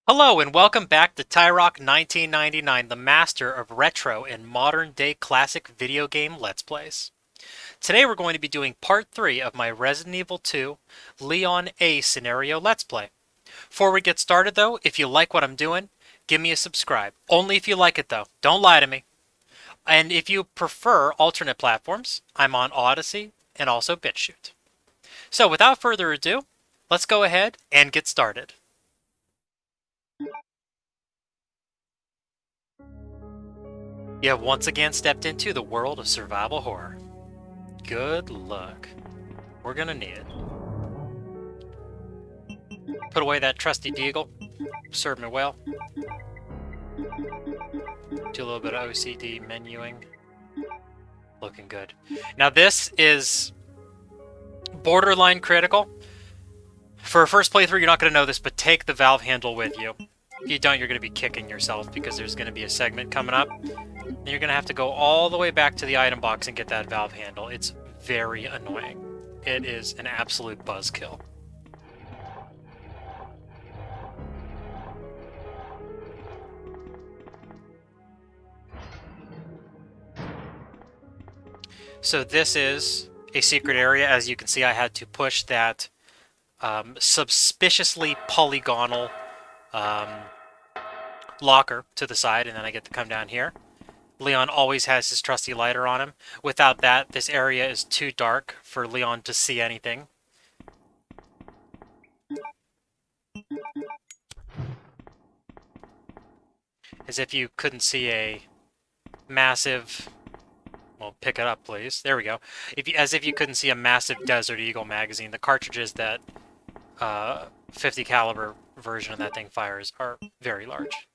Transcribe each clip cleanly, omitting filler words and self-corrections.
Hello and welcome back to Tyrock 1999, the master of retro and modern-day classic video game Let's Plays. Today we're going to be doing part 3 of my Resident Evil 2 Leon A scenario Let's Play. Before we get started though, if you like what I'm doing, give me a subscribe. Only if you like it though, don't lie to me. And if you prefer alternate platforms, I'm on Odyssey and also BitChute. So without further ado, let's go ahead and get started. You have once again stepped into the world of survival horror. Good luck. We're gonna need it. Put away that trusty deagle. Serve me well. Do a little bit of OCD menuing. Looking good. Now this is borderline critical. For a first playthrough, you're not going to know this, but take the valve handle with you. If you don't, you're going to be kicking yourself because there's going to be a segment coming up. And you're going to have to go all the way back to the item box and get that valve handle. It's very annoying. It is an absolute buzzkill. So this is a secret area. As you can see, I had to push that suspiciously polygonal locker to the side, and then I get to come down here. Leon always has his trusty lighter on him. Without that, this area is too dark for Leon to see anything. As if you couldn't see a massive... Well, pick it up, please. There we go. As if you couldn't see a massive Desert Eagle magazine. The cartridges that 50 caliber version of that thing fires are very large.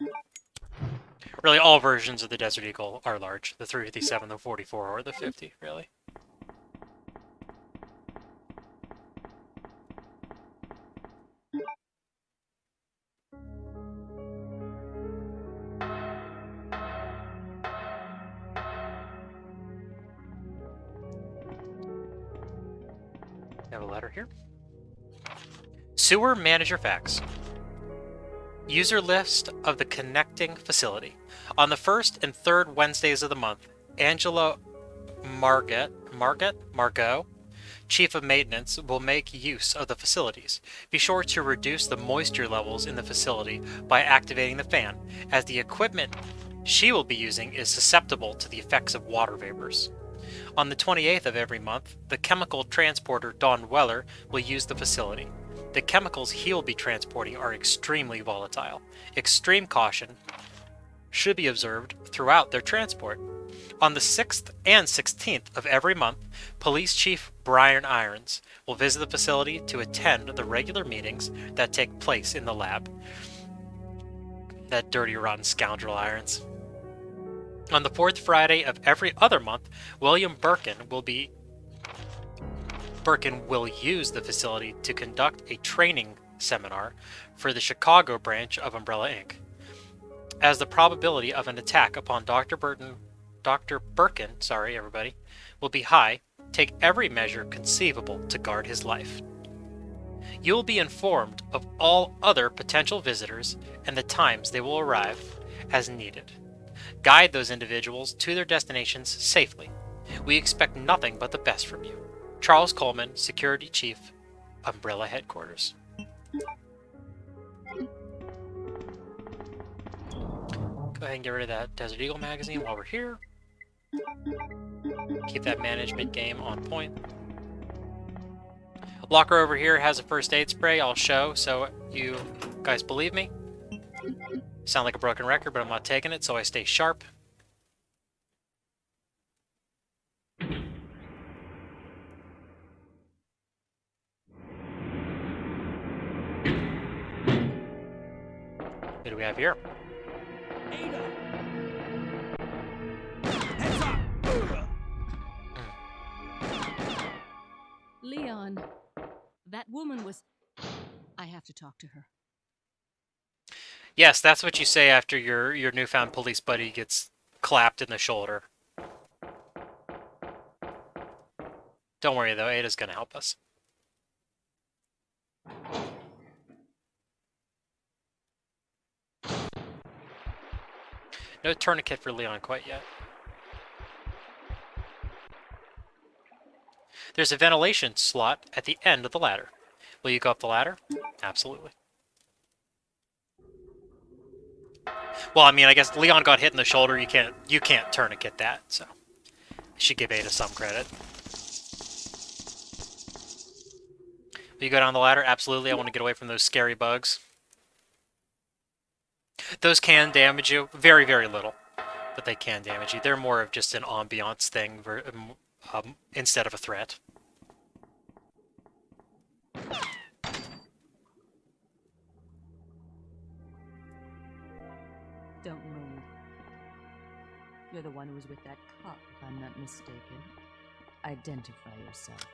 Really, all versions of the Desert Eagle are large. The 357, the 44, or the 50, really. I have a letter here. Sewer Manager Facts. User list of the connecting facility. On the first and third Wednesdays of the month, Angela Margot, Chief of Maintenance, will make use of the facilities. Be sure to reduce the moisture levels in the facility by activating the fan, as the equipment she will be using is susceptible to the effects of water vapors. On the 28th of every month, the chemical transporter Don Weller will use the facility. The chemicals he will be transporting are extremely volatile. Extreme caution should be observed throughout their transport. On the 6th and 16th of every month, Police Chief Brian Irons will visit the facility to attend the regular meetings that take place in the lab. That dirty, rotten scoundrel Irons. On the 4th Friday of every other month, William Birkin will use the facility to conduct a training seminar for the Chicago branch of Umbrella Inc. As the probability of an attack upon Dr. Birkin, will be high, take every measure conceivable to guard his life. You will be informed of all other potential visitors and the times they will arrive as needed. Guide those individuals to their destinations safely. We expect nothing but the best from you. Charles Coleman, Security Chief, Umbrella Headquarters. Go ahead and get rid of that Desert Eagle magazine while we're here. Keep that management game on point. Locker over here has a first aid spray I'll show, so you guys believe me. Sound like a broken record, but I'm not taking it, so I stay sharp. What do we have here? Ada. Heads up. Leon, that woman was... I have to talk to her. Yes, that's what you say after your newfound police buddy gets clapped in the shoulder. Don't worry though, Ada's gonna help us. No tourniquet for Leon quite yet. There's a ventilation slot at the end of the ladder. Will you go up the ladder? Absolutely. Well, I mean, I guess Leon got hit in the shoulder. You can't tourniquet that, so I should give Ada some credit. Will you go down the ladder? Absolutely. I want to get away from those scary bugs. Those can damage you. Very, very little. But they can damage you. They're more of just an ambiance thing instead of a threat. Don't move. You're the one who was with that cop, if I'm not mistaken. Identify yourself.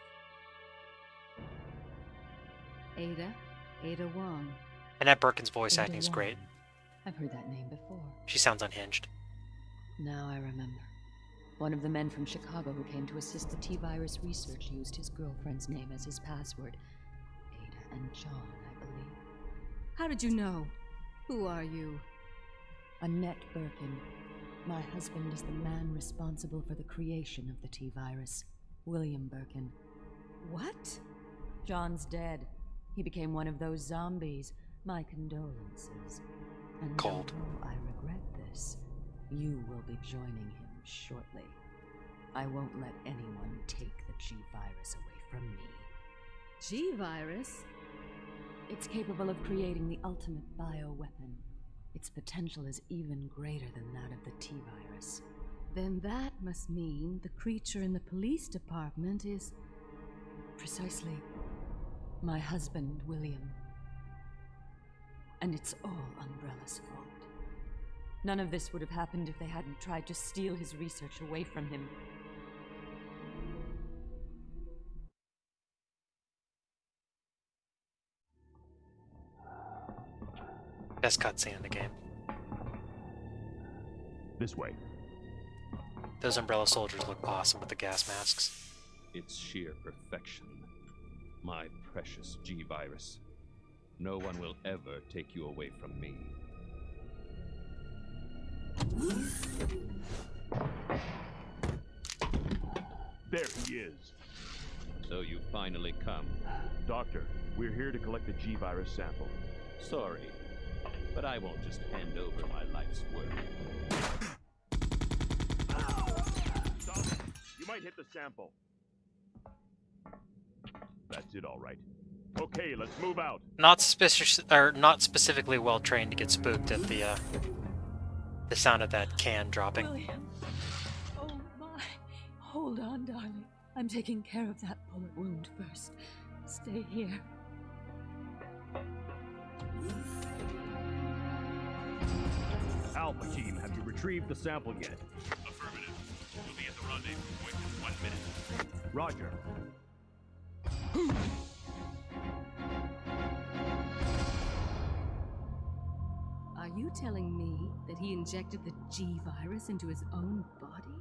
Ada Wong. Annette Birkin's voice Ada acting is Wong. great. I've heard that name before. She sounds unhinged. Now I remember. One of the men from Chicago who came to assist the T-virus research used his girlfriend's name as his password. Ada and John, I believe. How did you know? Who are you? Annette Birkin. My husband is the man responsible for the creation of the T-virus. William Birkin. What? John's dead. He became one of those zombies. My condolences. And Cold. although I regret this, you will be joining him shortly. I won't let anyone take the G-virus away from me. G-virus? It's capable of creating the ultimate bioweapon. Its potential is even greater than that of the T-virus. Then that must mean the creature in the police department is... precisely my husband, William. And it's all Umbrella's fault. None of this would have happened if they hadn't tried to steal his research away from him. Best cutscene in the game. This way. Those Umbrella soldiers look awesome with the gas masks. It's sheer perfection. My precious G-virus. No one will ever take you away from me. There he is. So you finally come. Doctor, we're here to collect the G-virus sample. Sorry, but I won't just hand over my life's work. Stop. You might hit the sample. That's it, all right. Okay, let's move out. Not suspicious, or not specifically well trained to get spooked at the sound of that can dropping. William. Oh my. Hold on, darling. I'm taking care of that bullet wound first. Stay here. Alpha team, have you retrieved the sample yet? Affirmative. You'll be at the rendezvous point in 1 minute. Roger. Are you telling me that he injected the G-virus into his own body?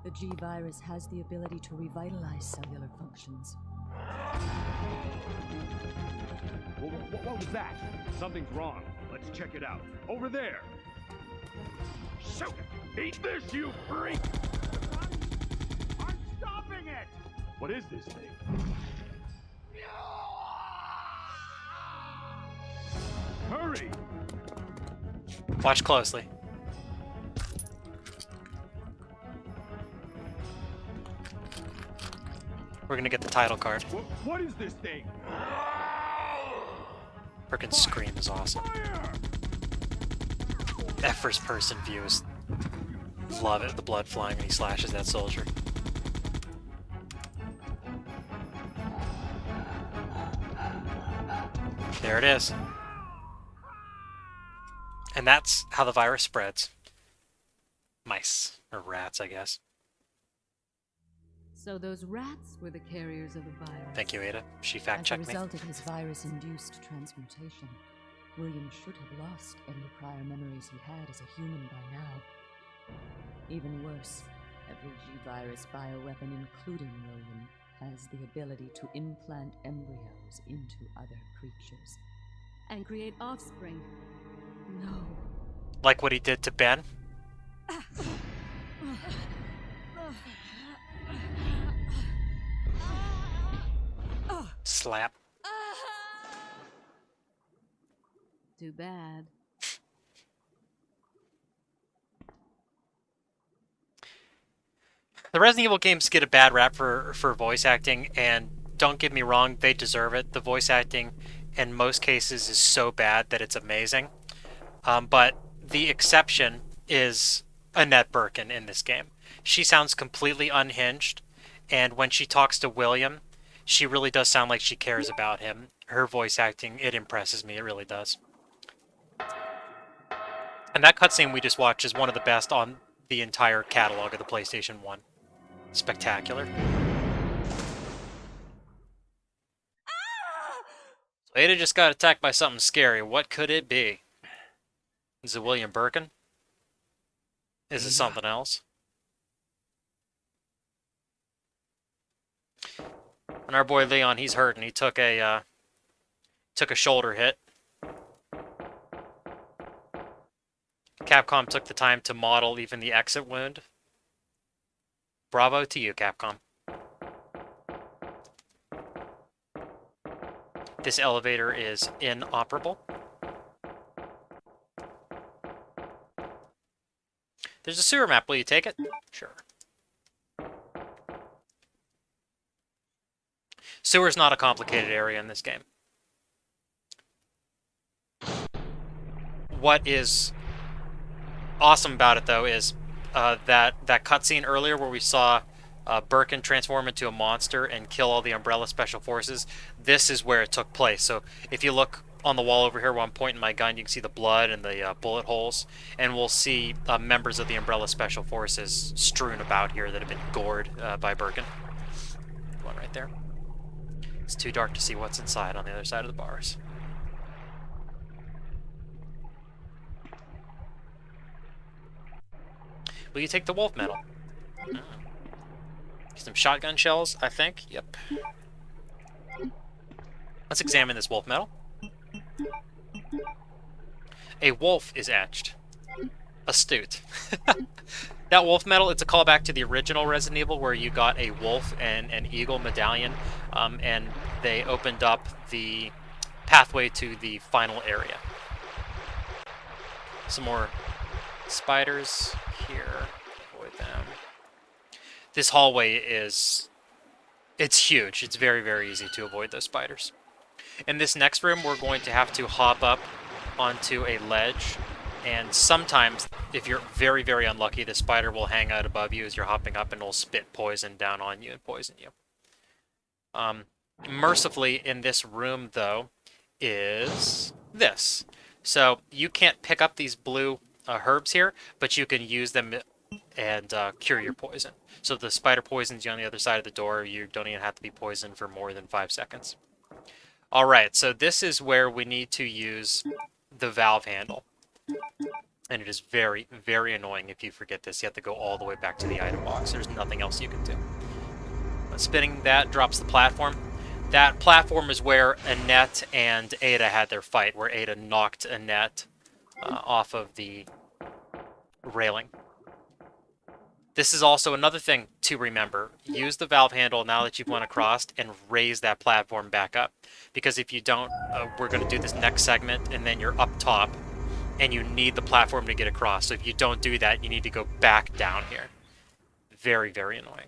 The G-virus has the ability to revitalize cellular functions. What was that? Something's wrong. Let's check it out. Over there. Shoot! Eat this, you freak! I'm stopping it! What is this thing? Hurry! Watch closely. We're gonna get the title card. What is this thing? Frickin' scream is awesome. Fire! That first person view is... love it, the blood flying when he slashes that soldier. There it is. And that's how the virus spreads. Mice. Or rats, I guess. So those rats were the carriers of the virus. Thank you, Ada. She fact-checked As a me. result of his virus-induced transmutation, William should have lost any prior memories he had as a human by now. Even worse, every G-virus bioweapon, including William, has the ability to implant embryos into other creatures. And create offspring. No. Like what he did to Ben. Slap. Too bad. The Resident Evil games get a bad rap for voice acting, and don't get me wrong, they deserve it. The voice acting in most cases is so bad that it's amazing. But the exception is Annette Birkin in this game. She sounds completely unhinged, and when she talks to William, she really does sound like she cares about him. Her voice acting, it impresses me, it really does. And that cutscene we just watched is one of the best on the entire catalog of the PlayStation 1. Spectacular. So Ada just got attacked by something scary. What could it be? Is it William Birkin? Is it something else? And our boy Leon, he's hurting. He took a shoulder hit. Capcom took the time to model even the exit wound. Bravo to you, Capcom. This elevator is inoperable. There's a sewer map. Will you take it? Sure. Sewer's not a complicated area in this game. What is awesome about it, though, is that cutscene earlier where we saw Birkin transform into a monster and kill all the Umbrella Special Forces. This is where it took place. So if you look on the wall over here where I'm pointing my gun, you can see the blood and the bullet holes. And we'll see members of the Umbrella Special Forces strewn about here that have been gored by Birkin. One right there. It's too dark to see what's inside on the other side of the bars. Will you take the wolf medal? Some shotgun shells, I think. Yep. Let's examine this wolf medal. A wolf is etched. Astute. That wolf medal, it's a callback to the original Resident Evil where you got a wolf and an eagle medallion, and they opened up the pathway to the final area. Some more spiders here. Avoid them. This hallway it's huge. It's very, very easy to avoid those spiders. In this next room, we're going to have to hop up onto a ledge, and sometimes, if you're very, very unlucky, the spider will hang out above you as you're hopping up and will spit poison down on you and poison you. Mercifully, in this room, though, is this. So you can't pick up these blue herbs here, but you can use them and cure your poison. So if the spider poisons you on the other side of the door, you don't even have to be poisoned for more than 5 seconds. Alright, so this is where we need to use the valve handle. And it is very, very annoying if you forget this. You have to go all the way back to the item box. There's nothing else you can do. Spinning that drops the platform. That platform is where Annette and Ada had their fight, where Ada knocked Annette off of the railing. This is also another thing to remember. Use the valve handle now that you've went across and raise that platform back up. Because if you don't, we're going to do this next segment and then you're up top and you need the platform to get across. So if you don't do that, you need to go back down here. Very, very annoying.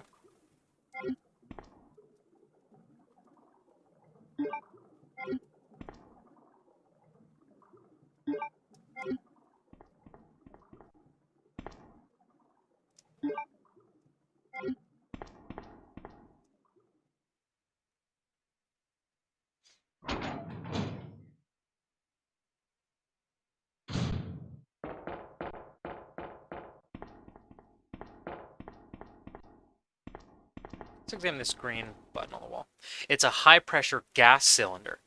Let's examine this green button on the wall. It's a high-pressure gas cylinder.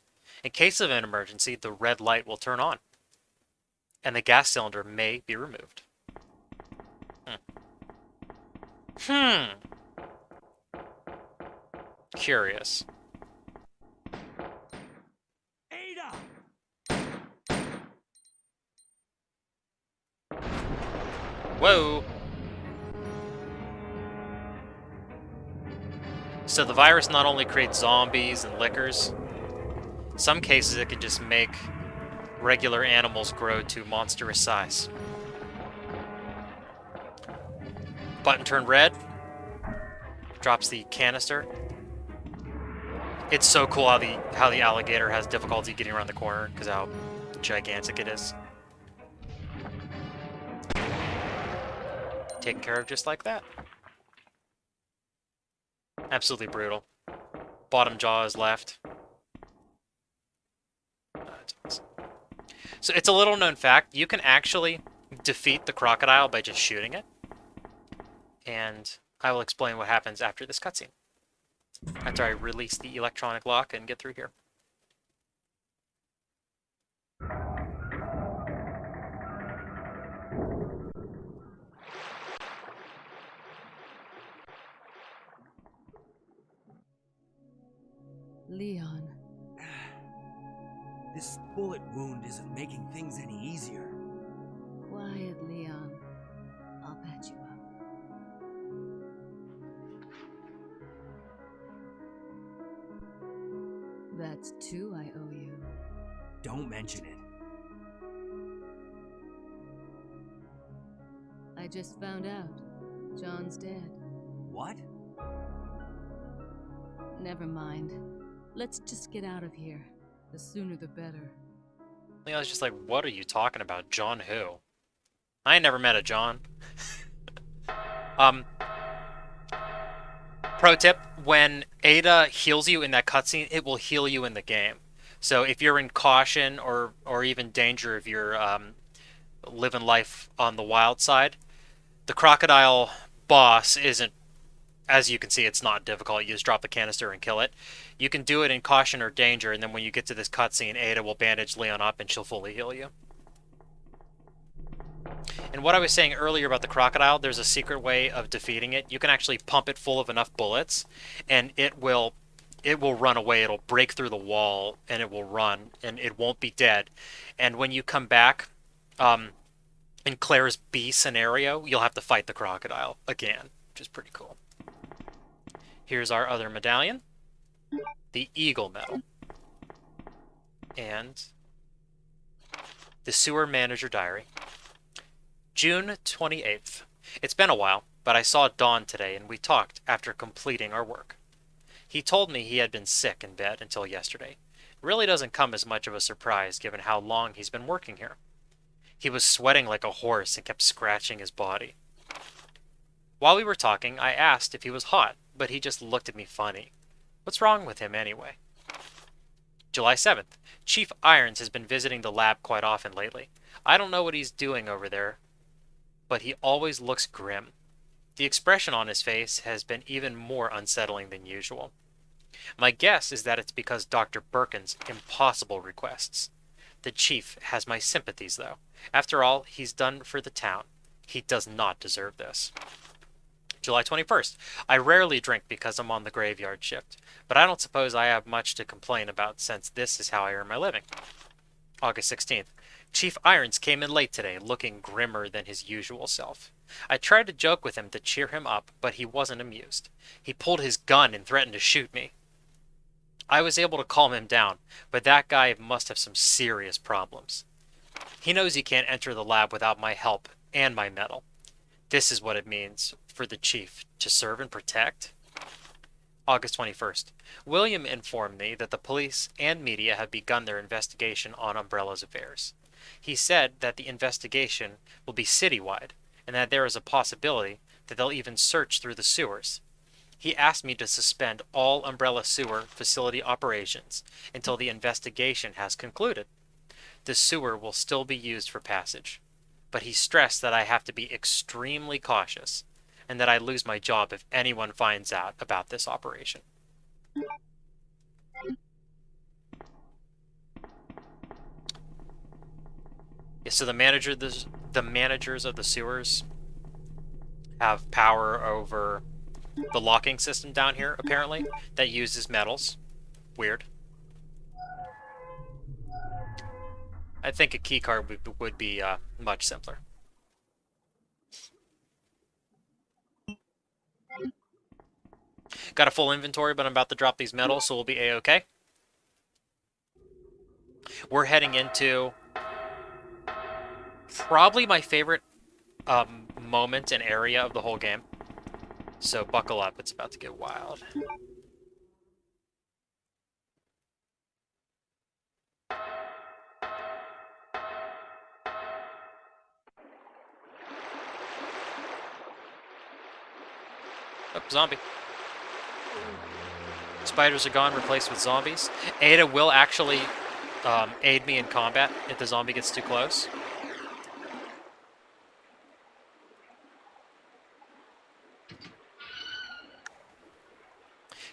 In case of an emergency, the red light will turn on, and the gas cylinder may be removed. Curious. Ada! Whoa! So the virus not only creates zombies and lickers, in some cases it can just make regular animals grow to monstrous size. Button turned red. Drops the canister. It's so cool how the alligator has difficulty getting around the corner because how gigantic it is. Taken care of just like that. Absolutely brutal. Bottom jaw is left. So it's a little known fact. You can actually defeat the crocodile by just shooting it. And I will explain what happens after this cutscene. After I release the electronic lock and get through here. Leon. This bullet wound isn't making things any easier. Quiet, Leon. I'll patch you up. That's 2 I owe you. Don't mention it. I just found out. John's dead. What? Never mind. Let's just get out of here. The sooner the better. Leon's just like, what are you talking about? John who? I ain't never met a John. Pro tip, when Ada heals you in that cutscene, it will heal you in the game. So if you're in caution or even danger if you're living life on the wild side, the crocodile boss isn't, as you can see, it's not difficult. You just drop the canister and kill it. You can do it in caution or danger, and then when you get to this cutscene, Ada will bandage Leon up and she'll fully heal you. And what I was saying earlier about the crocodile, there's a secret way of defeating it. You can actually pump it full of enough bullets, and it will run away. It'll break through the wall, and it will run, and it won't be dead. And when you come back, in Claire's B scenario, you'll have to fight the crocodile again, which is pretty cool. Here's our other medallion, the Eagle Medal, and the Sewer Manager Diary. June 28th. It's been a while, but I saw Don today and we talked after completing our work. He told me he had been sick in bed until yesterday. It really doesn't come as much of a surprise given how long he's been working here. He was sweating like a horse and kept scratching his body. While we were talking, I asked if he was hot, but he just looked at me funny. What's wrong with him anyway? July 7th. Chief Irons has been visiting the lab quite often lately. I don't know what he's doing over there, but he always looks grim. The expression on his face has been even more unsettling than usual. My guess is that it's because Dr. Birkin's impossible requests. The chief has my sympathies, though. After all he's done for the town, he does not deserve this. July 21st. I rarely drink because I'm on the graveyard shift, but I don't suppose I have much to complain about since this is how I earn my living. August 16th. Chief Irons came in late today, looking grimmer than his usual self. I tried to joke with him to cheer him up, but he wasn't amused. He pulled his gun and threatened to shoot me. I was able to calm him down, but that guy must have some serious problems. He knows he can't enter the lab without my help and my medal. This is what it means for the chief to serve and protect. August 21st. William informed me that the police and media have begun their investigation on Umbrella's affairs. He said that the investigation will be citywide, and that there is a possibility that they'll even search through the sewers. He asked me to suspend all Umbrella sewer facility operations until the investigation has concluded. The sewer will still be used for passage, but he stressed that I have to be extremely cautious, and that I lose my job if anyone finds out about this operation. Yeah, so the managers of the sewers have power over the locking system down here, apparently, that uses metals. Weird. I think a keycard would be much simpler. Got a full inventory, but I'm about to drop these medals, so we'll be A-okay. We're heading into probably my favorite moment and area of the whole game. So buckle up, it's about to get wild. Oh, zombie. Spiders are gone, replaced with zombies. Ada will actually aid me in combat if the zombie gets too close.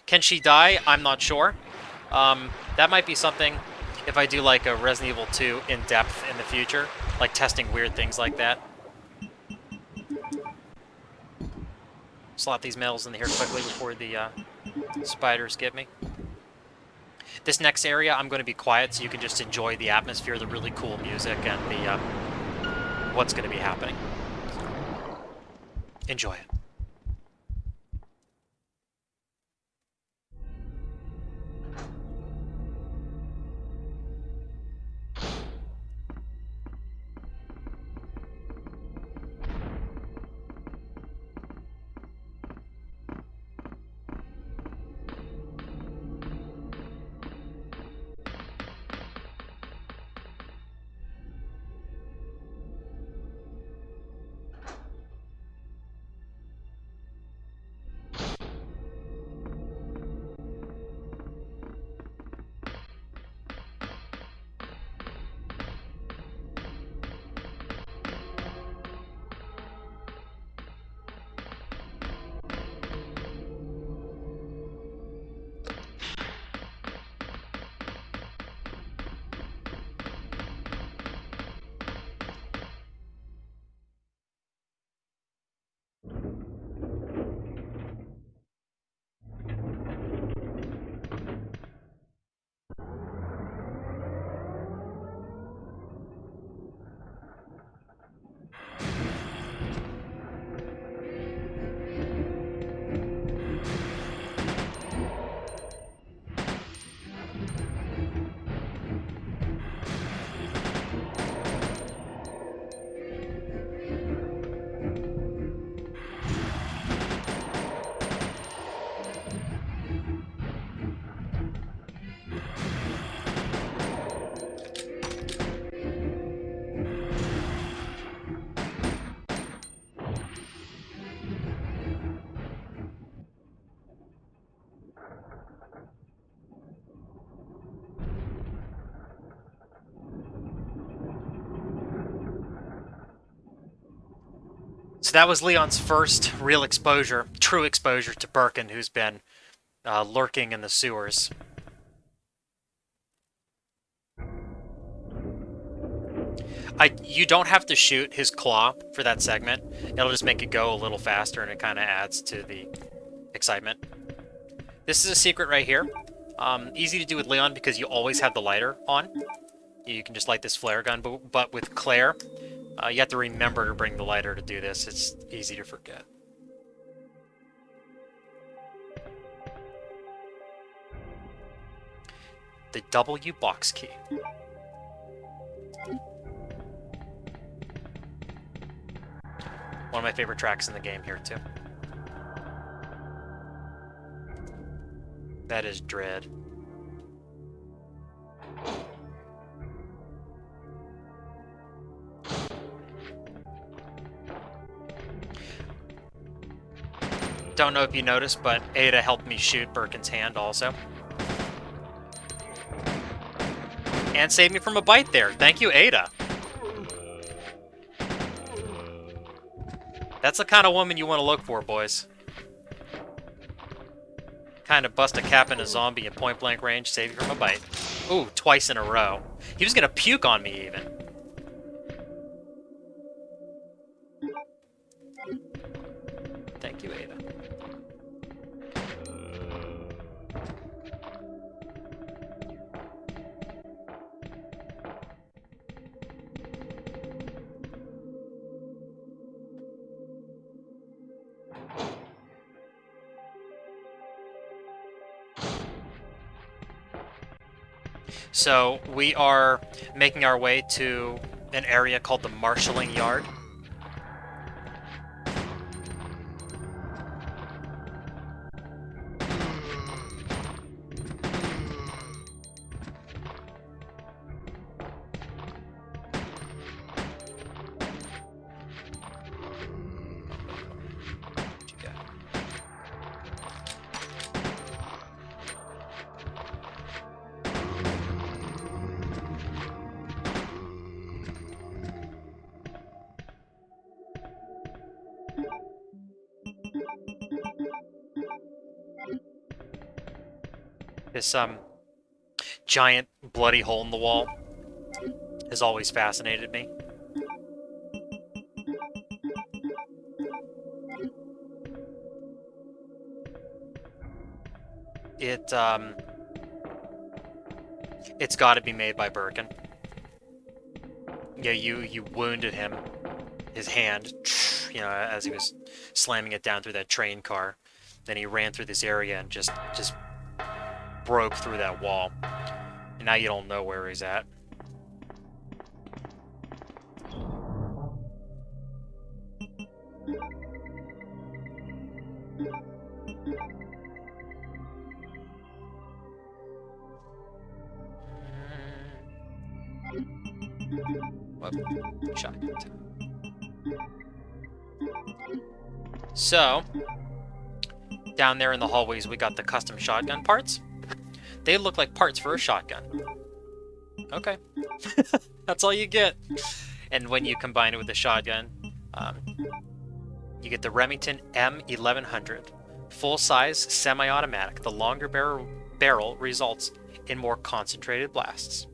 Can she die? I'm not sure. That might be something if I do like a Resident Evil 2 in depth in the future, like testing weird things like that. Slot these medals in here quickly before the spiders get me. This next area, I'm going to be quiet so you can just enjoy the atmosphere, the really cool music, and the what's going to be happening. Enjoy it. So that was Leon's first real exposure, true exposure to Birkin, who's been lurking in the sewers. You don't have to shoot his claw for that segment. It'll just make it go a little faster, and it kind of adds to the excitement. This is a secret right here. Easy to do with Leon because you always have the lighter on. You can just light this flare gun, but with Claire, you have to remember to bring the lighter to do this. It's easy to forget. The W box key. One of my favorite tracks in the game here, too. That is Dread. Don't know if you noticed, but Ada helped me shoot Birkin's hand also. And saved me from a bite there. Thank you, Ada. That's the kind of woman you want to look for, boys. Kind of bust a cap in a zombie at point-blank range, save you from a bite. Ooh, twice in a row. He was gonna puke on me, even. Thank you, Ada. So we are making our way to an area called the Marshalling Yard. What you got? This giant bloody hole in the wall has always fascinated me. It's got to be made by Birkin. Yeah, you wounded him, his hand, you know, as he was slamming it down through that train car. Then he ran through this area and just broke through that wall. And now you don't know where he's at. Whoop. Shotcut. So, down there in the hallways, we got the custom shotgun parts. They look like parts for a shotgun. Okay. That's all you get. And when you combine it with the shotgun, you get the Remington M1100. Full-size, semi-automatic. The longer barrel results in more concentrated blasts.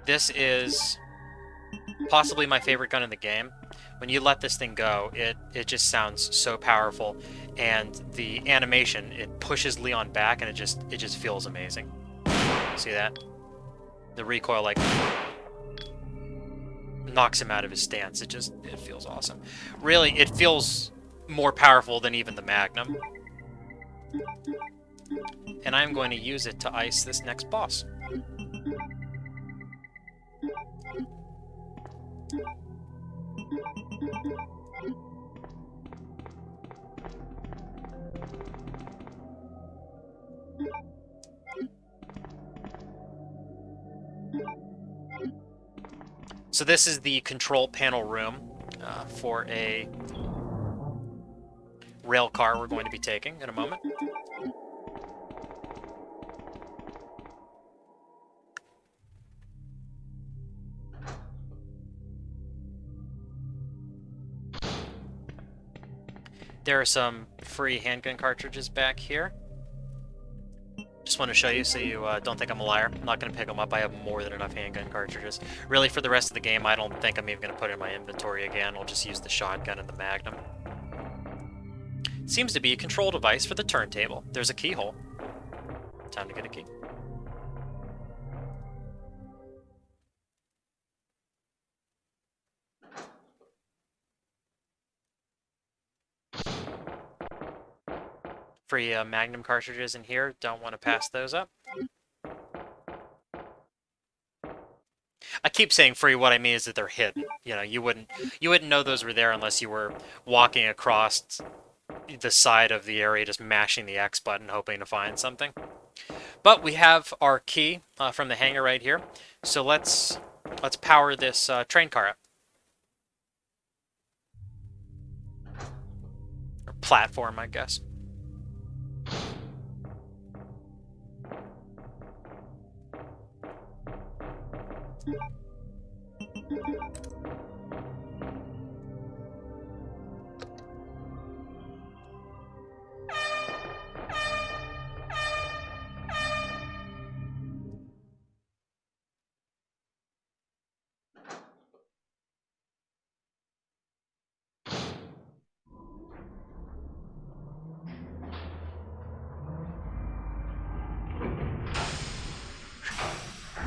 This is possibly my favorite gun in the game. When you let this thing go, it just sounds so powerful, and the animation, it pushes Leon back, and it just feels amazing. See that? The recoil, like, knocks him out of his stance. It feels awesome. Really, it feels more powerful than even the Magnum. And I'm going to use it to ice this next boss. So this is the control panel room for a rail car we're going to be taking in a moment. There are some free handgun cartridges back here. Just want to show you so you don't think I'm a liar. I'm not going to pick them up. I have more than enough handgun cartridges. Really, for the rest of the game, I don't think I'm even going to put it in my inventory again. I'll just use the shotgun and the Magnum. Seems to be a control device for the turntable. There's a keyhole. Time to get a key. Free Magnum cartridges in here. Don't want to pass those up. I keep saying free. What I mean is that they're hidden. You know, you wouldn't know those were there unless you were walking across the side of the area, just mashing the X button, hoping to find something. But we have our key from the hangar right here. So let's power this train car up. Or platform, I guess.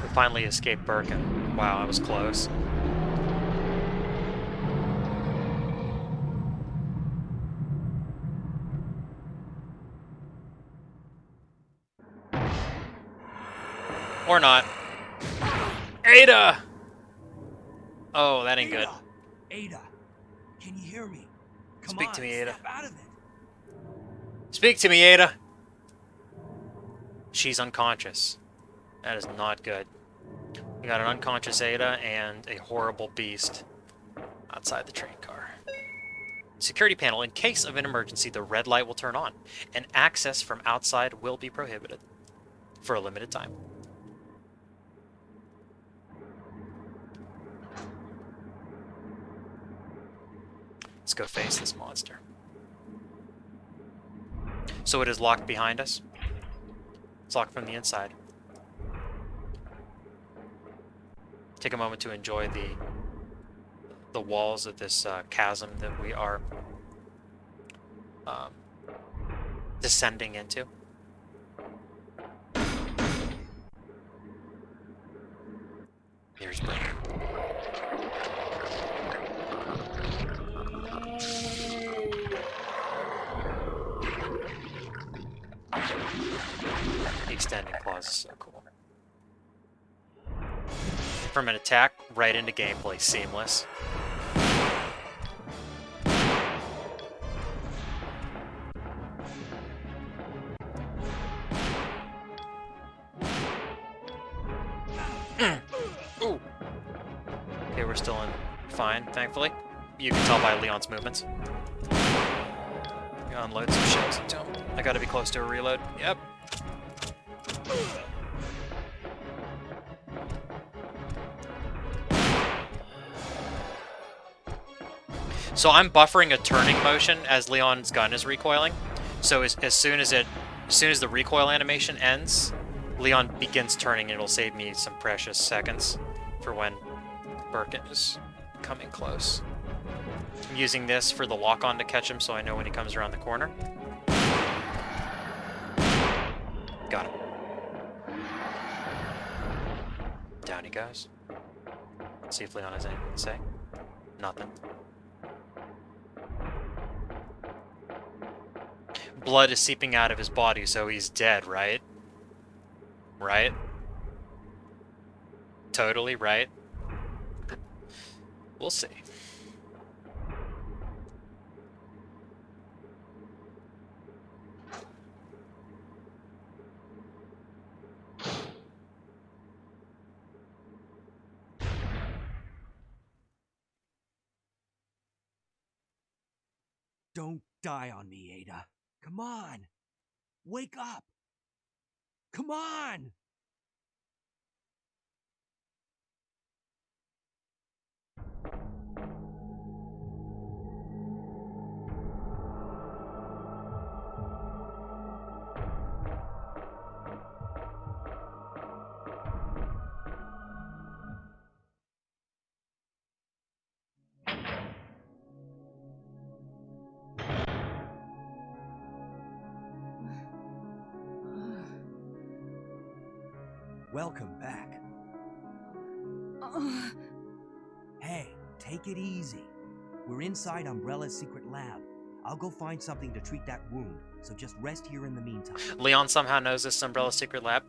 We finally escaped Birkin. Wow, I was close. Or not. Ada! Oh, that ain't good. Ada, can you hear me? Come Speak on, to me, Ada. snap out of it. Speak to me, Ada! She's unconscious. That is not good. We got an unconscious Ada and a horrible beast outside the train car. Security panel. In case of an emergency, the red light will turn on, and access from outside will be prohibited for a limited time. Let's go face this monster. So it is locked behind us. It's locked from the inside. Take a moment to enjoy the walls of this chasm that we are descending into. Here's Brent. The extending claws is so cool. From an attack right into gameplay, seamless. Ooh. Okay, we're still in fine, thankfully. You can tell by Leon's movements. Unload some shells into him. I gotta be close to a reload. Yep. So I'm buffering a turning motion as Leon's gun is recoiling. So as soon as the recoil animation ends, Leon begins turning, and it'll save me some precious seconds for when Birkin is coming close. I'm using this for the lock-on to catch him, so I know when he comes around the corner. Got him. Down he goes. Let's see if Leon has anything to say. Nothing. Blood is seeping out of his body, so he's dead, right? Right? Totally, right? We'll see. Don't die on me, Ada. Come on. Wake up. Come on. Welcome back. Hey, take it easy. We're inside Umbrella's secret lab. I'll go find something to treat that wound, so just rest here in the meantime. Leon somehow knows this Umbrella secret lab.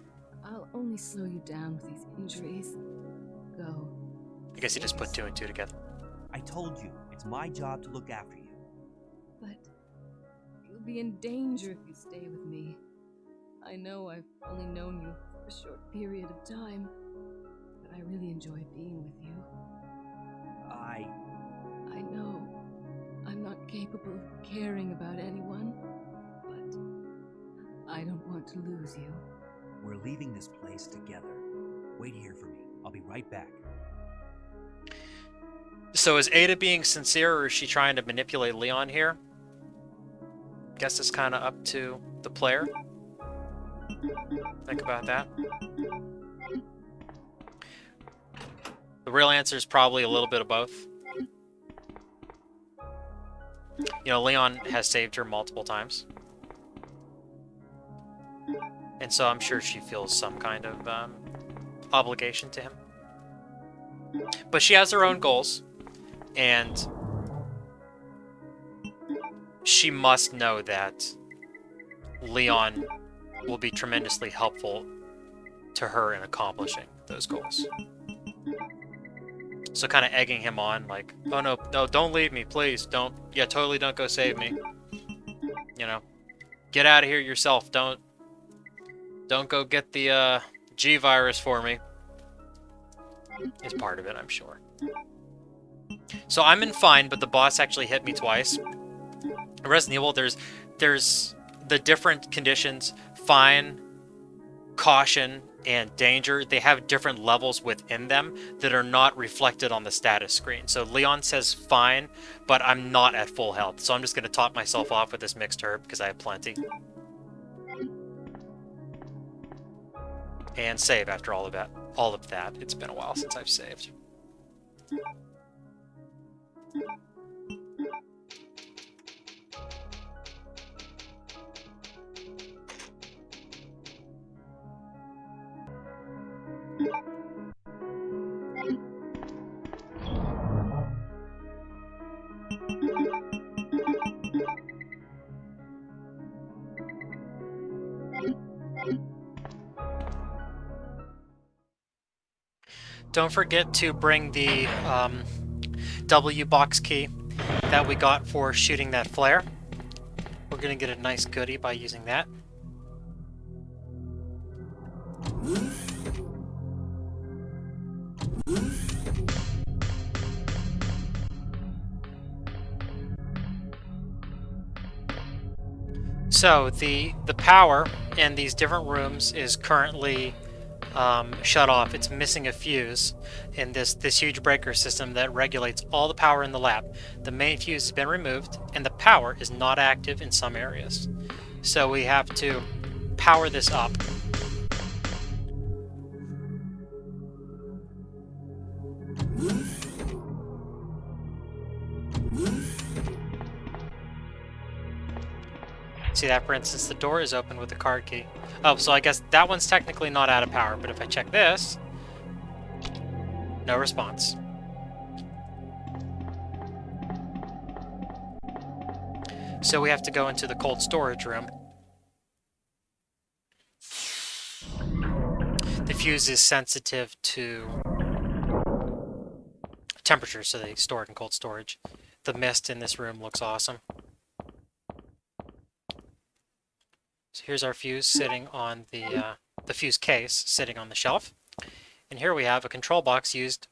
I'll only slow you down with these injuries. Go. I guess he just put 2 and 2 together. I told you, it's my job to look after you. But you'll be in danger if you stay with me. I know I've only known you for a short period of time, but I really enjoy being with you. I know I'm not capable of caring about anyone, but I don't want to lose you. We're leaving this place together. Wait here for me. I'll be right back. So is Ada being sincere, or is she trying to manipulate Leon here? Guess it's kind of up to the player. Think about that. The real answer is probably a little bit of both. You know, Leon has saved her multiple times. And so I'm sure she feels some kind of obligation to him. But she has her own goals. And she must know that Leon will be tremendously helpful to her in accomplishing those goals. So kind of egging him on, like, oh no, no, don't leave me, please, don't, yeah, totally don't go save me. You know, get out of here yourself, don't go get the G virus for me. Is part of it, I'm sure. So I'm in fine, but the boss actually hit me twice. In Resident Evil, there's the different conditions, fine, caution, and danger. They have different levels within them that are not reflected on the status screen. So Leon says fine, but I'm not at full health. So I'm just going to top myself off with this mixed herb because I have plenty. And save after all of that. It's been a while since I've saved. Don't forget to bring the W box key that we got for shooting that flare. We're going to get a nice goodie by using that. So the power in these different rooms is currently shut off. It's missing a fuse in this huge breaker system that regulates all the power in the lab. The main fuse has been removed, and the power is not active in some areas. So we have to power this up. See that, for instance, the door is open with the card key. Oh, so I guess that one's technically not out of power, but if I check this, no response. So we have to go into the cold storage room. The fuse is sensitive to temperature, so they store it in cold storage. The mist in this room looks awesome. So here's our fuse sitting on the fuse case sitting on the shelf. And here we have a control box used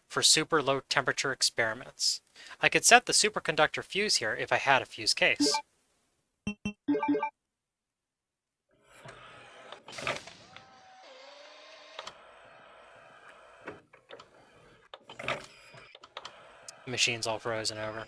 for super low temperature experiments. I could set the superconductor fuse here if I had a fuse case. The machine's all frozen over.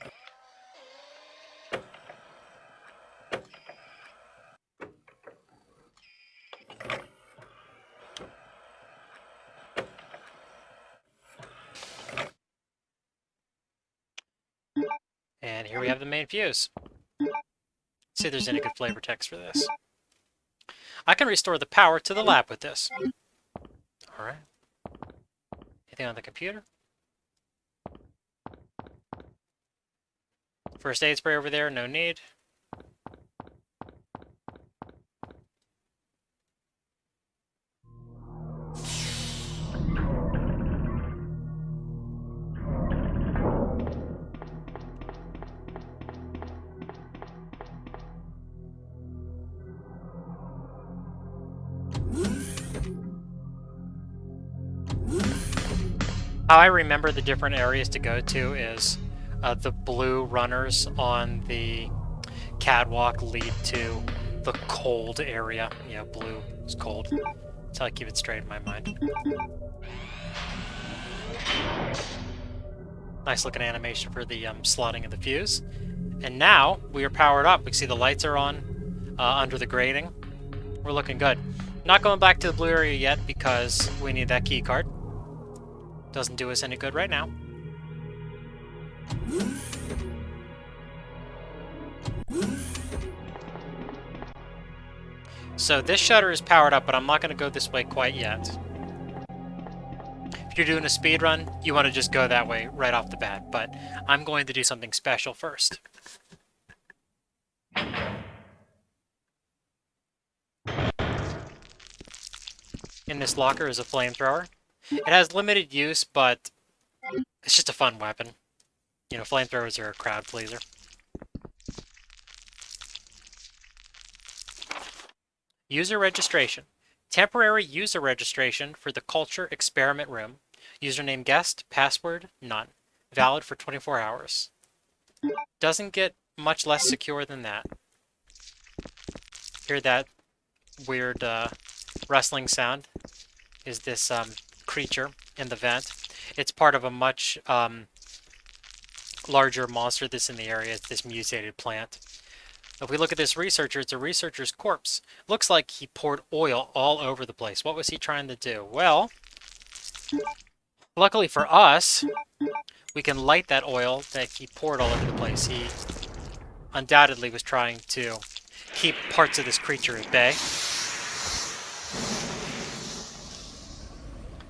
And here we have the main fuse. Let's see if there's any good flavor text for this. I can restore the power to the lab with this. Alright. Anything on the computer? First aid spray over there, no need. How I remember the different areas to go to is the blue runners on the catwalk lead to the cold area. Yeah, blue is cold. That's how I keep it straight in my mind. Nice looking animation for the slotting of the fuse. And now we are powered up. We can see the lights are on under the grating. We're looking good. Not going back to the blue area yet because we need that key card. Doesn't do us any good right now. So this shutter is powered up, but I'm not going to go this way quite yet. If you're doing a speed run, you want to just go that way right off the bat, but I'm going to do something special first. in this locker is a flamethrower. It has limited use, but it's just a fun weapon. You know, flamethrowers are a crowd pleaser. User registration. Temporary user registration for the Culture Experiment Room. Username guest, password, none. Valid for 24 hours. Doesn't get much less secure than that. Hear that weird rustling sound? Is this creature in the vent. It's part of a much larger monster that's in the area. It's this mutated plant. If we look at this researcher, it's a researcher's corpse. Looks like he poured oil all over the place. What was he trying to do? Well, luckily for us, we can light that oil that he poured all over the place. He undoubtedly was trying to keep parts of this creature at bay.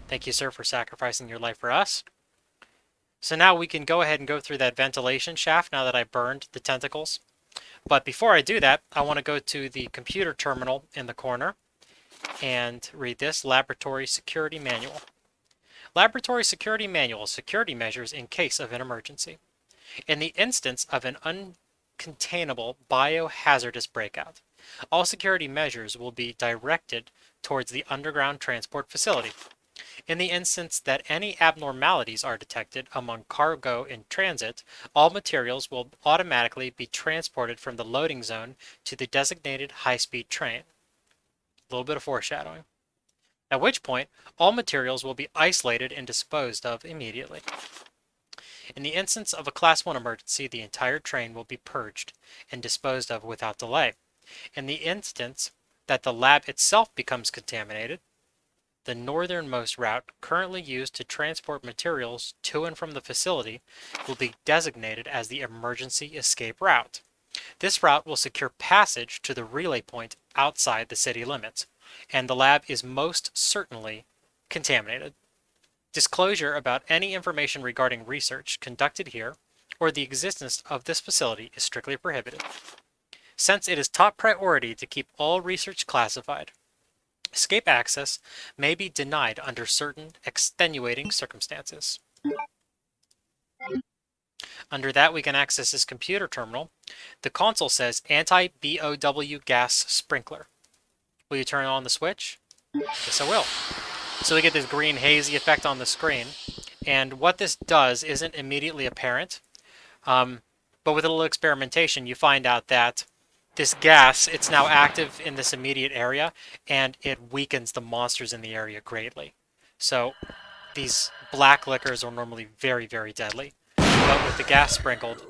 Thank you, sir, for sacrificing your life for us. So now we can go ahead and go through that ventilation shaft now that I burned the tentacles. But before I do that, I want to go to the computer terminal in the corner and read this Laboratory Security Manual. Laboratory Security Manual, security measures in case of an emergency. In the instance of an uncontainable biohazardous breakout, all security measures will be directed towards the underground transport facility. In the instance that any abnormalities are detected among cargo in transit, all materials will automatically be transported from the loading zone to the designated high-speed train. A little bit of foreshadowing. At which point, all materials will be isolated and disposed of immediately. In the instance of a Class 1 emergency, the entire train will be purged and disposed of without delay. In the instance that the lab itself becomes contaminated, the northernmost route currently used to transport materials to and from the facility will be designated as the emergency escape route. This route will secure passage to the relay point outside the city limits, and the lab is most certainly contaminated. Disclosure about any information regarding research conducted here or the existence of this facility is strictly prohibited, since it is top priority to keep all research classified. Escape access may be denied under certain extenuating circumstances. Under that, we can access this computer terminal. The console says anti-BOW gas sprinkler. Will you turn on the switch? Yes, I will. So we get this green hazy effect on the screen. And what this does isn't immediately apparent. But with a little experimentation, you find out that this gas, it's now active in this immediate area, and it weakens the monsters in the area greatly. So these black liquors are normally very, very deadly. But with the gas sprinkled,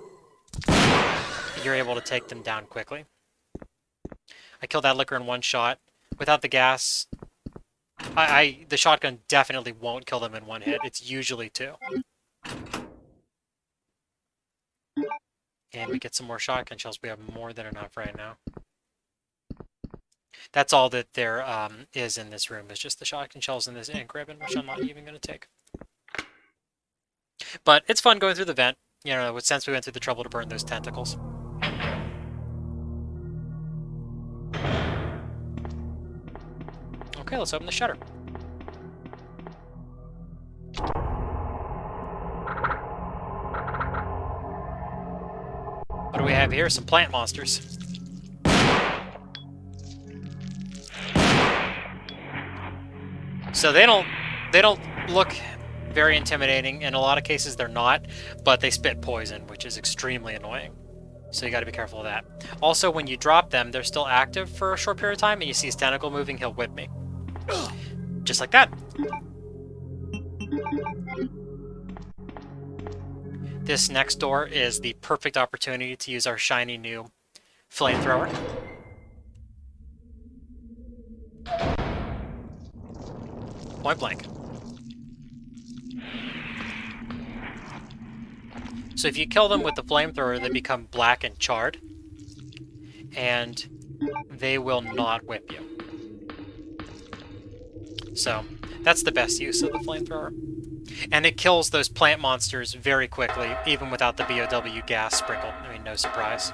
you're able to take them down quickly. I killed that liquor in one shot. Without the gas, the shotgun definitely won't kill them in one hit. It's usually two. And we get some more shotgun shells. We have more than enough right now. That's all that there is in this room, is just the shotgun shells and this ink ribbon, which I'm not even going to take. But it's fun going through the vent, you know, since we went through the trouble to burn those tentacles. Okay, let's open the shutter. What do we have here? Some plant monsters. So they don't look very intimidating. In a lot of cases they're not, but they spit poison, which is extremely annoying. So you got to be careful of that. Also, when you drop them, they're still active for a short period of time, and you see his tentacle moving, he'll whip me. Just like that. This next door is the perfect opportunity to use our shiny new flamethrower. Point blank. So if you kill them with the flamethrower, they become black and charred, and they will not whip you. So that's the best use of the flamethrower. And it kills those plant monsters very quickly, even without the BOW gas sprinkled. I mean, no surprise.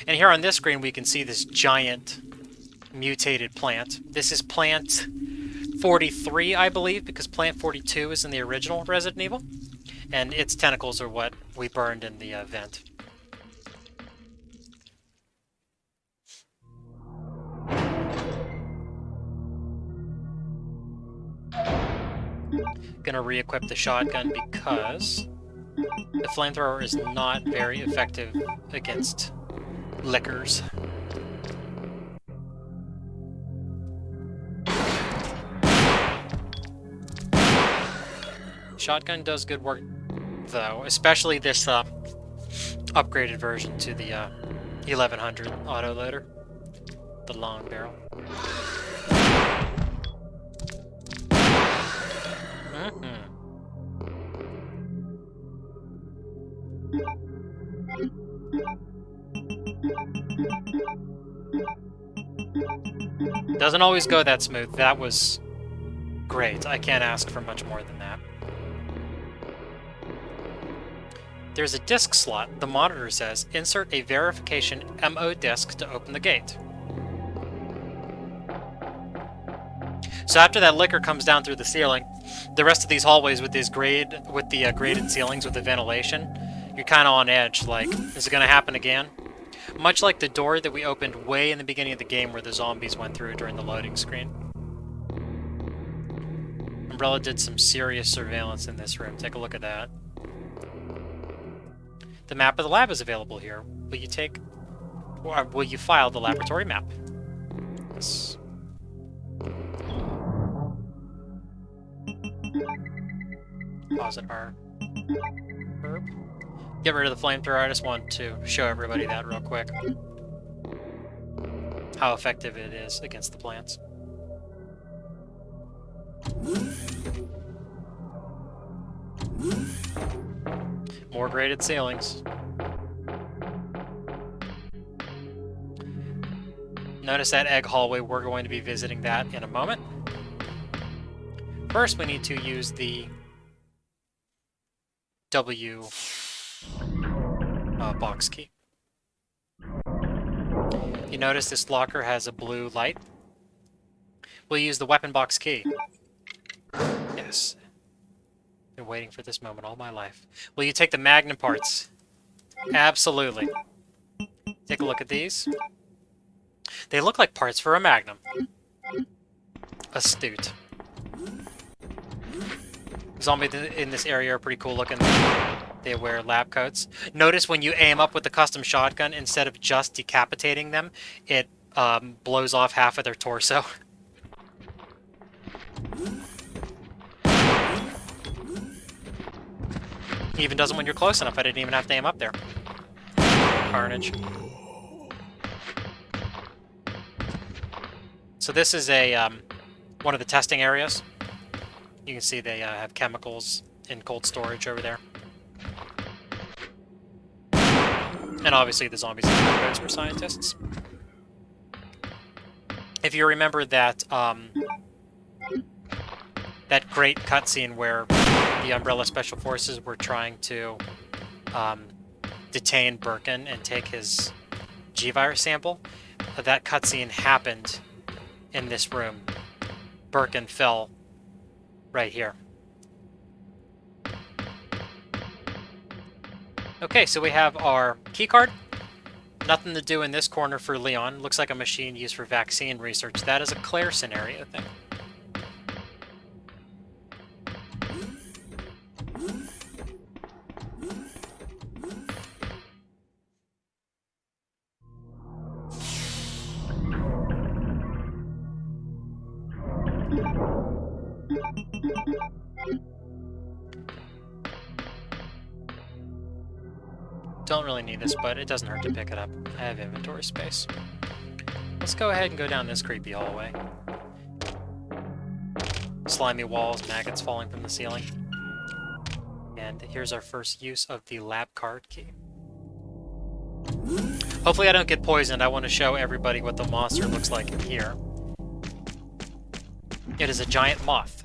And here on this screen, we can see this giant mutated plant. This is plant 43, I believe, because Plant 42 is in the original Resident Evil, and its tentacles are what we burned in the vent. Gonna re-equip the shotgun because the flamethrower is not very effective against lickers. Shotgun does good work, though, especially this upgraded version to the 1100 autoloader, the long barrel. Doesn't always go that smooth. That was great. I can't ask for much more than that. There's a disk slot. The monitor says, insert a verification MO disk to open the gate. So after that liquor comes down through the ceiling, the rest of these hallways with these graded ceilings with the ventilation, you're kind of on edge. Like, is it going to happen again? Much like the door that we opened way in the beginning of the game where the zombies went through during the loading screen. Umbrella did some serious surveillance in this room. Take a look at that. The map of the lab is available here. Will you take... or will you file the laboratory map? Yes. Pause it, R. Herb. Get rid of the flamethrower. I just want to show everybody that real quick. How effective it is against the plants. More graded ceilings. Notice that egg hallway. We're going to be visiting that in a moment. First, we need to use the W box key. You notice this locker has a blue light. We'll use the weapon box key. Yes. Been waiting for this moment all my life. Will you take the Magnum parts? Absolutely. Take a look at these. They look like parts for a Magnum. Astute. Zombies in this area are pretty cool looking. They wear lab coats. Notice when you aim up with the custom shotgun, instead of just decapitating them, it blows off half of their torso. Even doesn't when you're close enough. I didn't even have to aim up there. Carnage. So this is a one of the testing areas. You can see they have chemicals in cold storage over there. And obviously the zombies and lab coats were scientists. If you remember that that great cutscene where the Umbrella Special Forces were trying to detain Birkin and take his G-Virus sample, that cutscene happened in this room. Birkin fell right here. Okay, so we have our keycard. Nothing to do in this corner for Leon. Looks like a machine used for vaccine research. That is a Claire scenario thing. Don't really need this, but it doesn't hurt to pick it up. I have inventory space. Let's go ahead and go down this creepy hallway. Slimy walls, maggots falling from the ceiling. And here's our first use of the lab card key. Hopefully I don't get poisoned. I want to show everybody what the monster looks like in here. It is a giant moth.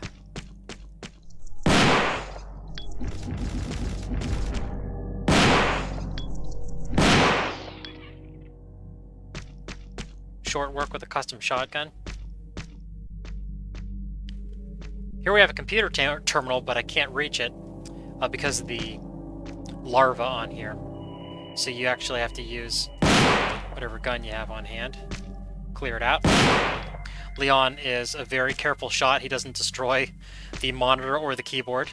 Short work with a custom shotgun. Here we have a computer terminal, but I can't reach it because of the larva on here. So you actually have to use whatever gun you have on hand. Clear it out. Leon is a very careful shot. He doesn't destroy the monitor or the keyboard.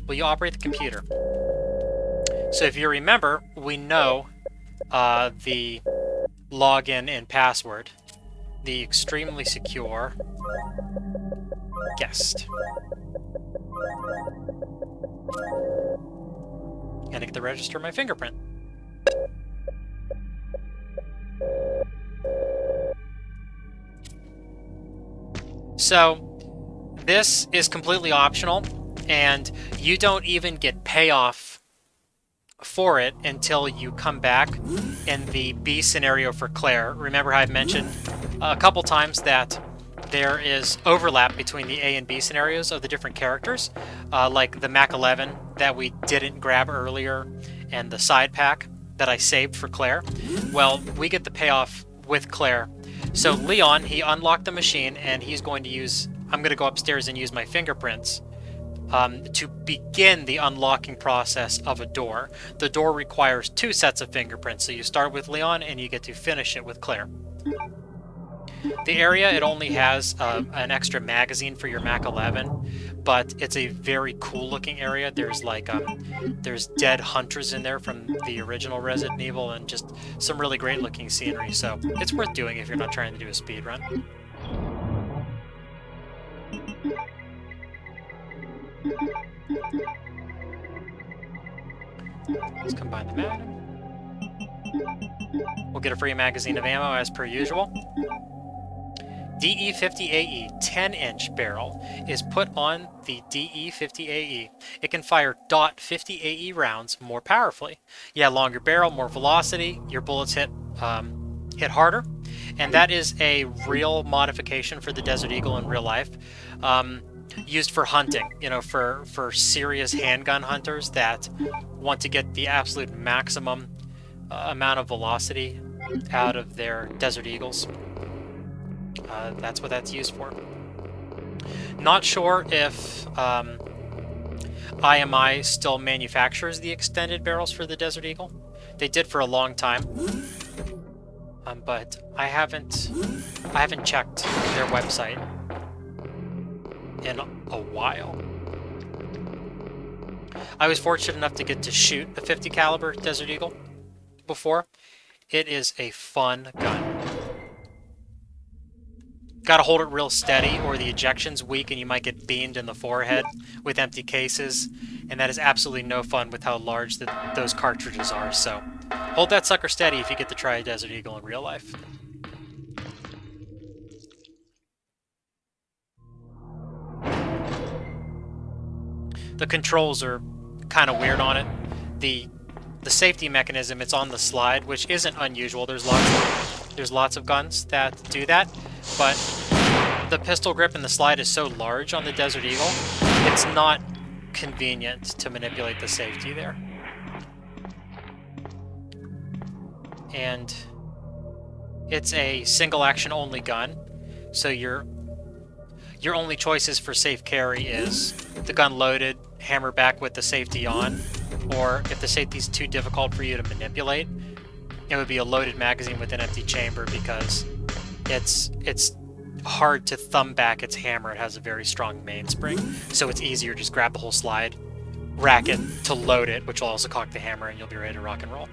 Will you operate the computer? So if you remember, we know the login and password. The extremely secure guest. And I get to register my fingerprint. So, this is completely optional, and you don't even get payoff for it until you come back in the B scenario for Claire. Remember how I've mentioned a couple times that there is overlap between the A and B scenarios of the different characters, like the Mac 11 that we didn't grab earlier, and the side pack that I saved for Claire. Well, we get the payoff with Claire. So Leon, he unlocked the machine, and he's going to use... I'm going to go upstairs and use my fingerprints to begin the unlocking process of a door. The door requires 2 sets of fingerprints, so you start with Leon, and you get to finish it with Claire. The area, it only has an extra magazine for your Mac 11, but it's a very cool looking area. There's like there's dead hunters in there from the original Resident Evil, and just some really great looking scenery, so it's worth doing if you're not trying to do a speed run. Let's combine the magnum. We'll get a free magazine of ammo as per usual. DE-50AE 10-inch barrel is put on the DE-50AE. It can fire .50 AE rounds more powerfully. Yeah, longer barrel, more velocity, your bullets hit harder, and that is a real modification for the Desert Eagle in real life. Used for hunting, you know, for serious handgun hunters that want to get the absolute maximum amount of velocity out of their Desert Eagles. That's what that's used for. Not sure if IMI still manufactures the extended barrels for the Desert Eagle. They did for a long time, but I haven't checked their website in a while. I was fortunate enough to get to shoot a 50 caliber Desert Eagle before. It is a fun gun. Gotta hold it real steady or the ejection's weak and you might get beamed in the forehead with empty cases, and that is absolutely no fun with how large those cartridges are, so hold that sucker steady if you get to try a Desert Eagle in real life. The controls are kind of weird on it. The safety mechanism, it's on the slide, which isn't unusual. There's lots of guns that do that, but the pistol grip and the slide is so large on the Desert Eagle, it's not convenient to manipulate the safety there. And it's a single action only gun, so your only choices for safe carry is the gun loaded, hammer back with the safety on, or if the safety's too difficult for you to manipulate, it would be a loaded magazine with an empty chamber, because it's hard to thumb back its hammer. It has a very strong mainspring, so it's easier to just grab the whole slide, rack it to load it, which will also cock the hammer, and you'll be ready to rock and roll.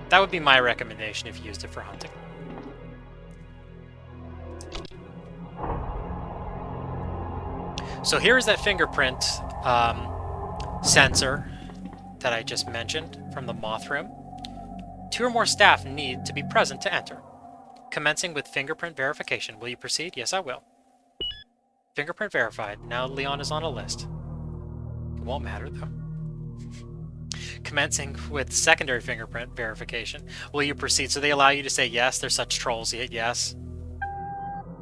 That would be my recommendation if you used it for hunting. So here's that fingerprint sensor that I just mentioned from the moth room. 2 or more staff need to be present to enter. Commencing with fingerprint verification. Will you proceed? Yes, I will. Fingerprint verified. Now Leon is on a list. It won't matter, though. Commencing with secondary fingerprint verification. Will you proceed? So they allow you to say yes. They're such trolls. You hit yes.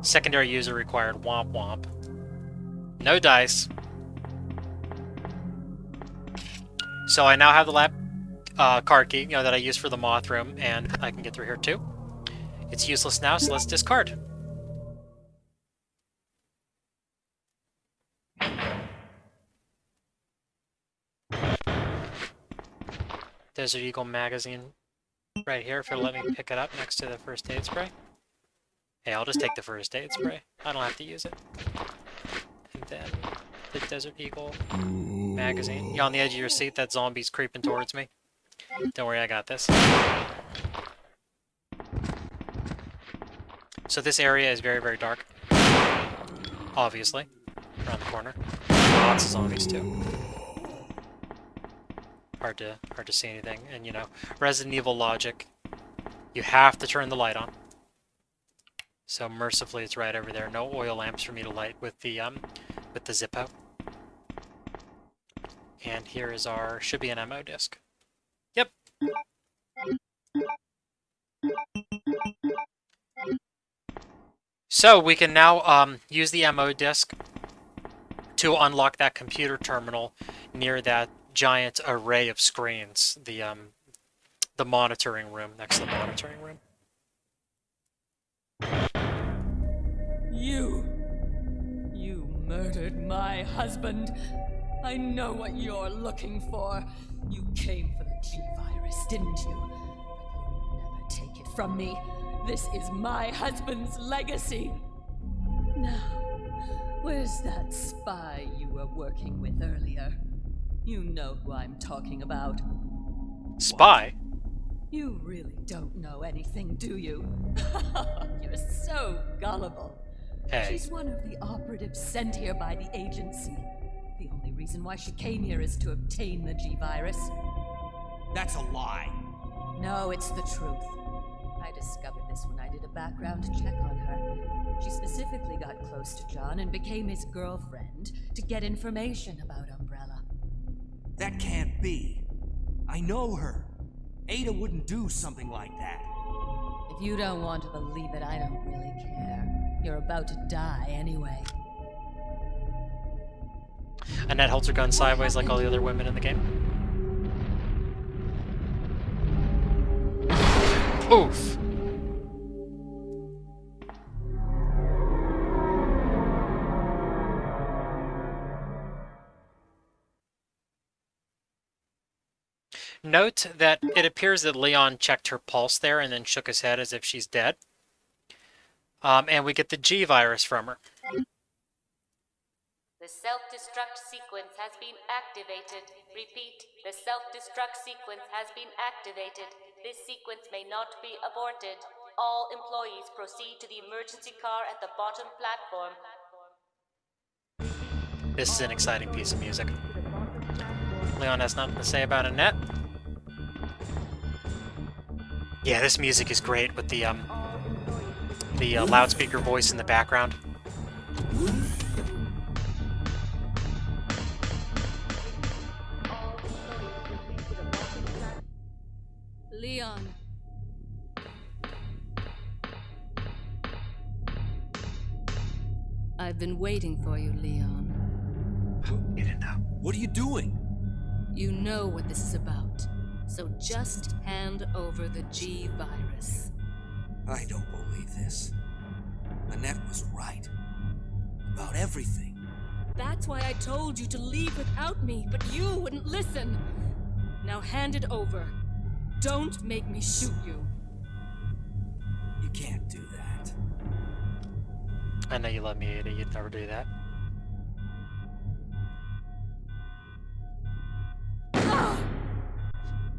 Secondary user required. Womp womp. No dice. So I now have the lab card key, that I used for the moth room, and I can get through here too. It's useless now, so let's discard. Desert Eagle magazine right here if you'll let me pick it up next to the first aid spray. Hey, I'll just take the first aid spray. I don't have to use it. And then the Desert Eagle magazine. You on the edge of your seat? That zombie's creeping towards me. Don't worry, I got this. So this area is very, very dark. Obviously. Around the corner. Lots of zombies too. Hard to see anything. And you know, Resident Evil logic. You have to turn the light on. So mercifully it's right over there. No oil lamps for me to light with the Zippo. And here is our should be an ammo disc. Yep. So we can now use the ammo disc to unlock that computer terminal near that giant array of screens, the monitoring room next to the monitoring room. You murdered my husband. I know what you're looking for. You came for the G-Virus, didn't you? But you'll never take it from me. This is my husband's legacy. Now, where's that spy you were working with earlier? You know who I'm talking about. Spy? You really don't know anything, do you? You're so gullible. Hey. She's one of the operatives sent here by the agency. The only reason why she came here is to obtain the G-Virus. That's a lie. No, it's the truth. I discovered this when I did a background check on her. She specifically got close to John and became his girlfriend to get information about Umbrella. That can't be. I know her. Ada wouldn't do something like that. If you don't want to believe it, I don't really care. You're about to die anyway. Annette holds her gun sideways like all the other women in the game. Oof! Note that it appears that Leon checked her pulse there and then shook his head as if she's dead. And we get the G-Virus from her. The self-destruct sequence has been activated. Repeat, the self-destruct sequence has been activated. This sequence may not be aborted. All employees proceed to the emergency car at the bottom platform. This is an exciting piece of music. Leon has nothing to say about Annette. Yeah, this music is great with the loudspeaker voice in the background. Leon. I've been waiting for you, Leon. You didn't know. What are you doing? You know what this is about, so just hand over the G-Virus. I don't believe this. Annette was right. About everything. That's why I told you to leave without me, but you wouldn't listen. Now hand it over. Don't make me shoot you. You can't do that. I know you love me, Ada. You'd never do that.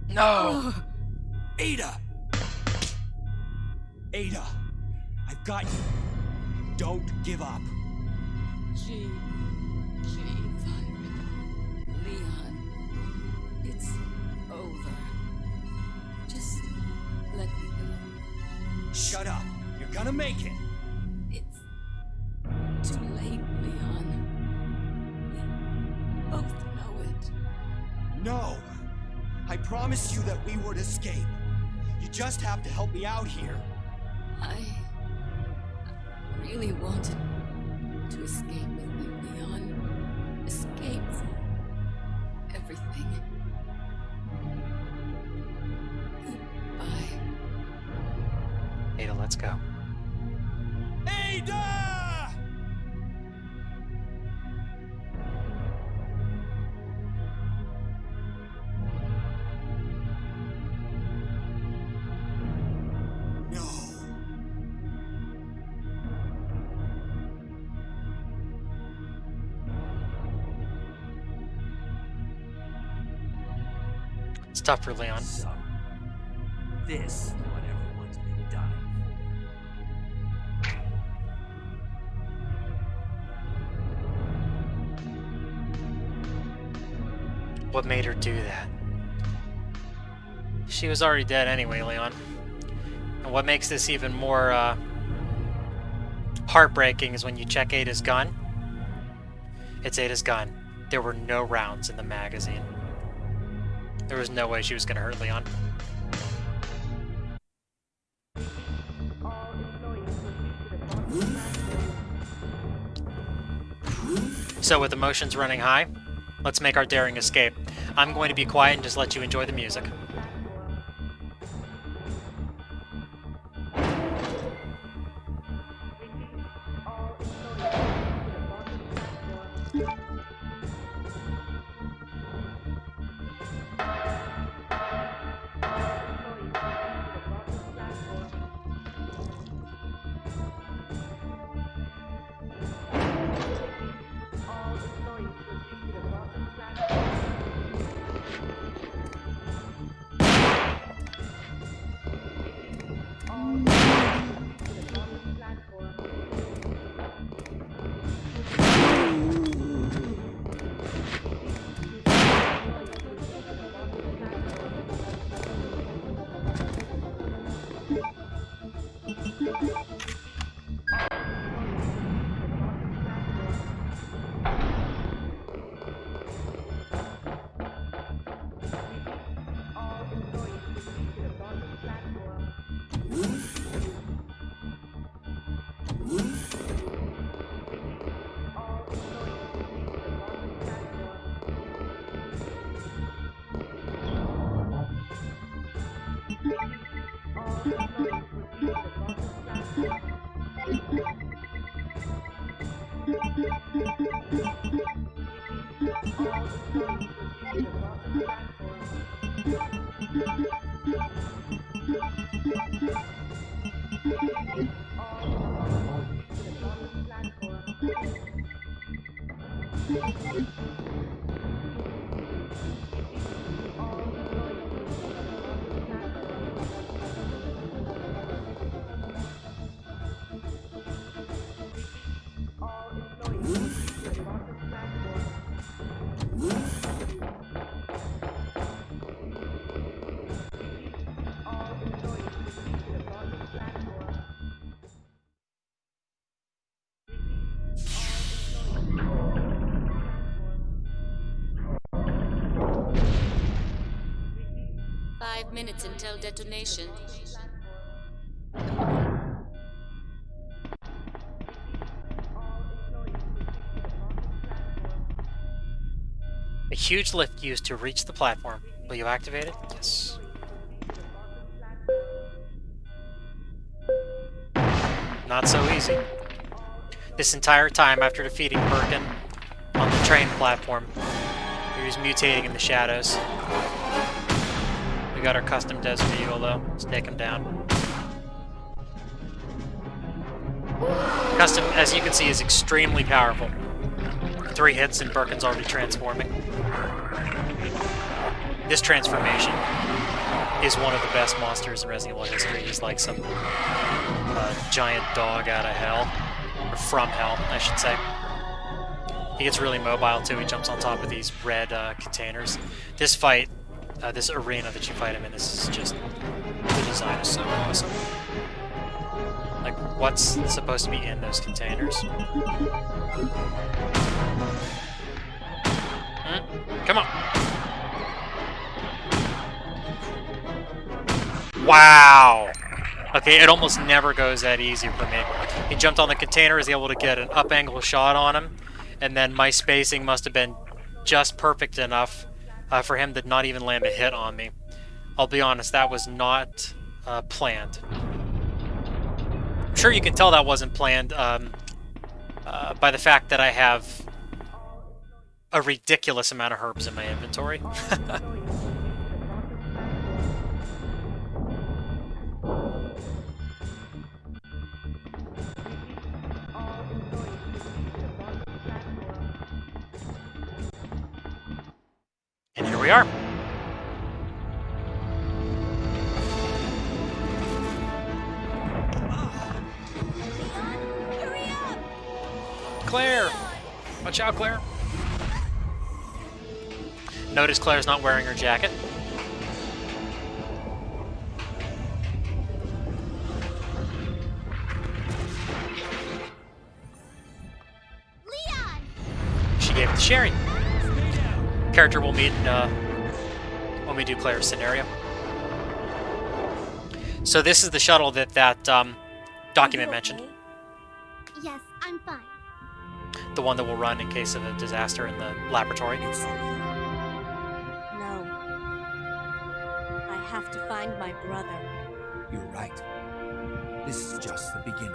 No! Ada! Ada! I've got you. Don't give up. G-Virus. Leon. It's over. Just let me go. Shut up. You're gonna make it. It's too late, Leon. We both know it. No. I promised you that we would escape. You just have to help me out here. I really wanted to escape with you, Leon. Escape from everything. Goodbye. Ada, let's go. Ada! It's tough for Leon. So, this is what everyone's been dying What made her do that? She was already dead anyway, Leon. And what makes this even more heartbreaking is when you check Ada's gun. It's Ada's gun. There were no rounds in the magazine. There was no way she was going to hurt Leon. So with emotions running high, let's make our daring escape. I'm going to be quiet and just let you enjoy the music. Minutes until detonation. A huge lift used to reach the platform. Will you activate it? Yes. Not so easy. This entire time after defeating Birkin on the train platform, he was mutating in the shadows. We got our custom Desert Eagle though. Let's take him down. Custom, as you can see, is extremely powerful. 3 hits and Birkin's already transforming. This transformation is one of the best monsters in Resident Evil history. He's like some giant dog out of hell. Or from hell, I should say. He gets really mobile too. He jumps on top of these red containers. This fight, this arena that you fight him in, this is just... the design is so awesome. Like, what's supposed to be in those containers? Come on! Wow! Okay, it almost never goes that easy for me. He jumped on the container, is able to get an up-angle shot on him, and then my spacing must have been just perfect enough for him to not even land a hit on me. I'll be honest, that was not planned. I'm sure you can tell that wasn't planned by the fact that I have a ridiculous amount of herbs in my inventory. And here we are. Watch out, Claire. Notice Claire's not wearing her jacket. Leon! She gave it to Sherry. Character we'll meet when we do Claire's scenario. So this is the shuttle that document mentioned. Yes, I'm fine. The one that will run in case of a disaster in the laboratory. No. I have to find my brother. You're right. This is just the beginning.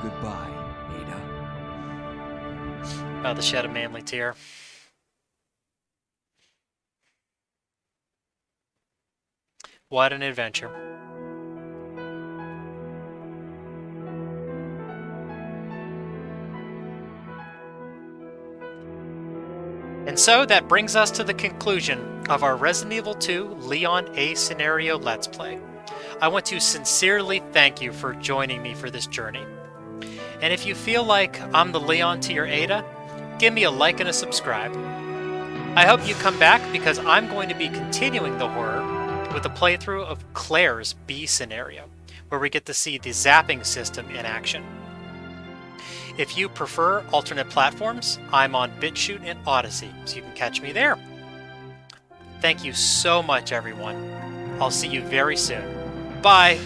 Goodbye, Ada. About to shed a manly tear. What an adventure. And so that brings us to the conclusion of our Resident Evil 2 Leon A Scenario Let's Play. I want to sincerely thank you for joining me for this journey. And if you feel like I'm the Leon to your Ada, give me a like and a subscribe. I hope you come back because I'm going to be continuing the horror with a playthrough of Claire's B scenario, where we get to see the zapping system in action. If you prefer alternate platforms, I'm on BitChute and Odyssey, so you can catch me there. Thank you so much, everyone. I'll see you very soon. Bye!